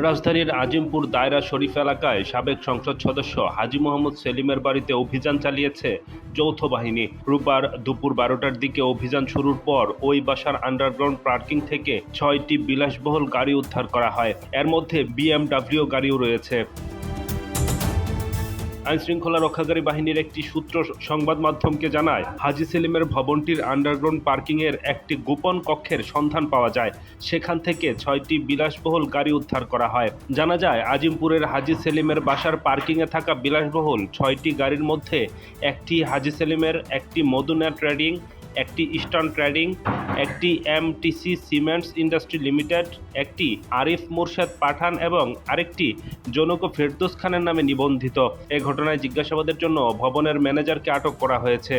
রাজধানীর আজিমপুর দায়রা শরীফ এলাকায় সাবেক সংসদ সদস্য হাজী মোহাম্মদ সেলিমের বাড়িতে অভিযান চালিয়েছে যৌথ বাহিনী। রোববার দুপুর ১২টার দিকে অভিযান শুরুর পর ওই বাসার আন্ডারগ্রাউন্ড পার্কিং থেকে ৬টি বিলাসবহুল গাড়ি উদ্ধার করা হয়। এর মধ্যে বিএমডব্লিউ গাড়িও রয়েছে। আইনশৃঙ্খলা রক্ষাকারী বাহিনীর একটি সূত্র সংবাদ মাধ্যমকে জানায়, হাজী সেলিমের ভবনটির আন্ডারগ্রাউন্ড পার্কিংয়ের একটি গোপন কক্ষের সন্ধান পাওয়া যায়। সেখান থেকে ৬টি বিলাসবহুল গাড়ি উদ্ধার করা হয়। জানা যায়, আজিমপুরের হাজী সেলিমের বাসার পার্কিংয়ে থাকা বিলাসবহুল ৬টি গাড়ির মধ্যে একটি হাজী সেলিমের, একটি মদুনা ট্রেডিং, একটি ইস্টার্ন ট্রেডিং, একটি এমটিসি সিমেন্টস ইন্ডাস্ট্রি লিমিটেড, একটি আরিফ মোরশেদ পাঠান এবং আরেকটি জনক ফেরদৌস খানের নামে নিবন্ধিত। এ ঘটনায় জিজ্ঞাসাবাদের জন্য ভবনের ম্যানেজারকে আটক করা হয়েছে।